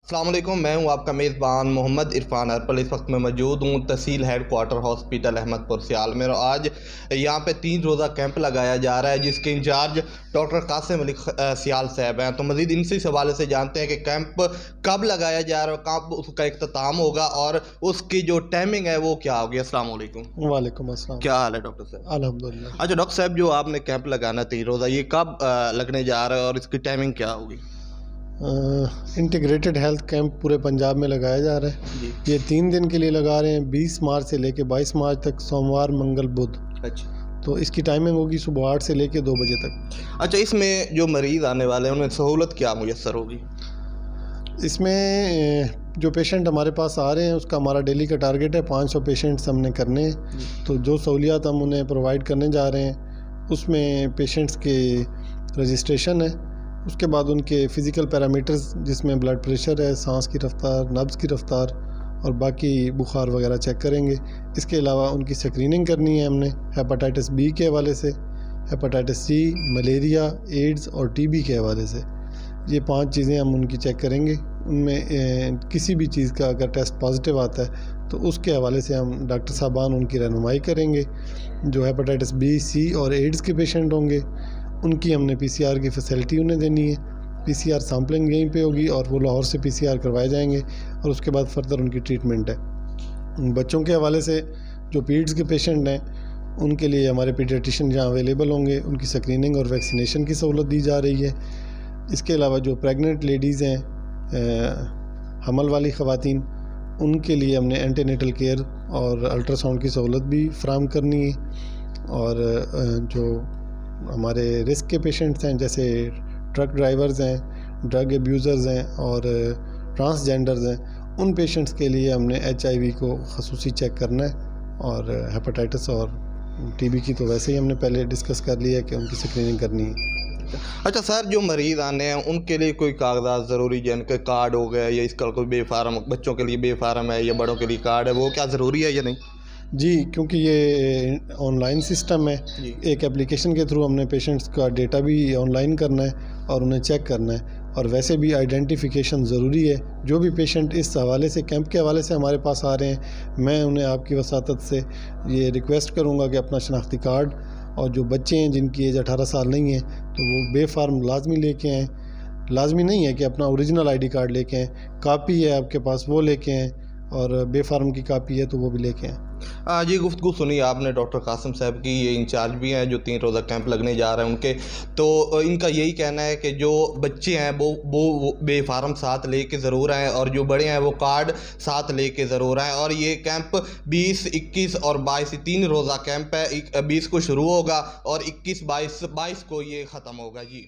السلام علیکم، میں ہوں آپ کا میزبان محمد عرفان ارپل۔ اس وقت میں موجود ہوں تحصیل ہیڈ کوارٹر ہاسپٹل احمد پور سیال میں، اور آج یہاں پہ 3 روزہ کیمپ لگایا جا رہا ہے جس کے انچارج ڈاکٹر قاسم علی سیال صاحب ہیں۔ تو مزید ان سے اس حوالے سے جانتے ہیں کہ کیمپ کب لگایا جا رہا ہے، کب اس کا اختتام ہوگا اور اس کی جو ٹائمنگ ہے وہ کیا ہوگی۔ السلام علیکم۔ وعلیکم السلام۔ کیا حال ہے ڈاکٹر صاحب؟ الحمدللہ۔ اچھا ڈاکٹر صاحب، جو آپ نے کیمپ لگانا 3 روزہ، یہ کب لگنے جا رہا ہے اور اس کی ٹائمنگ کیا ہوگی؟ انٹیگریٹڈ ہیلتھ کیمپ پورے پنجاب میں لگایا جا رہا ہے جی۔ یہ 3 دن کے لیے لگا رہے ہیں، 20 مارچ سے لے کے 22 مارچ تک، سوموار منگل بدھ۔ اچھا تو اس کی ٹائمنگ ہوگی صبح 8 سے لے کے 2 بجے تک۔ اچھا، اس میں جو مریض آنے والے ہیں انہیں سہولت کیا میسر ہوگی؟ اس میں جو پیشنٹ ہمارے پاس آ رہے ہیں اس کا ہمارا ڈیلی کا ٹارگیٹ ہے 500 پیشنٹس ہم نے کرنے ہیں۔ تو جو سہولیات ہم انہیں پرووائڈ کرنے جا رہے ہیں اس میں پیشنٹس کے رجسٹریشن ہے، اس کے بعد ان کے فزیکل پیرامیٹرز جس میں بلڈ پریشر ہے، سانس کی رفتار، نبض کی رفتار اور باقی بخار وغیرہ چیک کریں گے۔ اس کے علاوہ ان کی سکریننگ کرنی ہے ہم نے ہیپاٹائٹس بی کے حوالے سے، ہیپاٹائٹس سی، ملیریا، ایڈز اور ٹی بی کے حوالے سے۔ یہ 5 چیزیں ہم ان کی چیک کریں گے۔ ان میں کسی بھی چیز کا اگر ٹیسٹ پازیٹیو آتا ہے تو اس کے حوالے سے ہم ڈاکٹر صاحبان ان کی رہنمائی کریں گے۔ جو ہیپاٹائٹس بی، سی اور ایڈز کے پیشنٹ ہوں گے ان کی ہم نے پی سی آر کی فیسلٹی انہیں دینی ہے۔ پی سی آر سیمپلنگ یہیں پہ ہوگی اور وہ لاہور سے پی سی آر کروائے جائیں گے اور اس کے بعد فردر ان کی ٹریٹمنٹ ہے۔ بچوں کے حوالے سے جو پیڈز کے پیشنٹ ہیں ان کے لیے ہمارے پیڈیاٹیشین جہاں اویلیبل ہوں گے ان کی سکریننگ اور ویکسینیشن کی سہولت دی جا رہی ہے۔ اس کے علاوہ جو پریگننٹ لیڈیز ہیں، حمل والی خواتین، ان کے لیے ہم نے اینٹی نیٹل کیئر اور الٹرا ساؤنڈ کی سہولت بھی فراہم کرنی ہے۔ اور جو ہمارے رسک کے پیشنٹس ہیں جیسے ٹرک ڈرائیورز ہیں، ڈرگ ایبیوزرز ہیں اور ٹرانسجینڈرز ہیں، ان پیشنٹس کے لیے ہم نے HIV کو خصوصی چیک کرنا ہے، اور ہیپاٹائٹس اور ٹی بی کی تو ویسے ہی ہم نے پہلے ڈسکس کر لیا ہے کہ ان کی سکریننگ کرنی ہے۔ اچھا سر، جو مریض آنے ہیں ان کے لیے کوئی کاغذات ضروری، جن کے کارڈ ہو گئے یا اس کا کوئی بے فارم، بچوں کے لیے بے فارم ہے یا بڑوں کے لیے کارڈ ہے، وہ کیا ضروری ہے یا نہیں؟ جی، کیونکہ یہ آن لائن سسٹم ہے، ایک اپلیکیشن کے تھرو ہم نے پیشنٹس کا ڈیٹا بھی آن لائن کرنا ہے اور انہیں چیک کرنا ہے، اور ویسے بھی آئیڈینٹیفیکیشن ضروری ہے۔ جو بھی پیشنٹ اس حوالے سے کیمپ کے حوالے سے ہمارے پاس آ رہے ہیں، میں انہیں آپ کی وساطت سے یہ ریکویسٹ کروں گا کہ اپنا شناختی کارڈ، اور جو بچے ہیں جن کی ایج 18 سال نہیں ہے تو وہ بے فارم لازمی لے کے آئیں۔ لازمی نہیں ہے کہ اپنا اوریجنل ID کارڈ لے کے آئیں، کاپی ہے آپ کے پاس وہ لے کے آئیں، اور بے فارم کی کاپی ہے تو وہ بھی لے کے آئیں۔ جی، گفتگو سنی آپ نے ڈاکٹر قاسم صاحب کی، یہ انچارج بھی ہیں جو 3 روزہ کیمپ لگنے جا رہے ہیں ان کے، تو ان کا یہی کہنا ہے کہ جو بچے ہیں وہ بے فارم ساتھ لے کے ضرور آئیں، اور جو بڑے ہیں وہ کارڈ ساتھ لے کے ضرور آئیں۔ اور یہ کیمپ 20، 21 اور 22 3 روزہ کیمپ ہے، 20 کو شروع ہوگا اور 21، 22 کو یہ ختم ہوگا۔ جی۔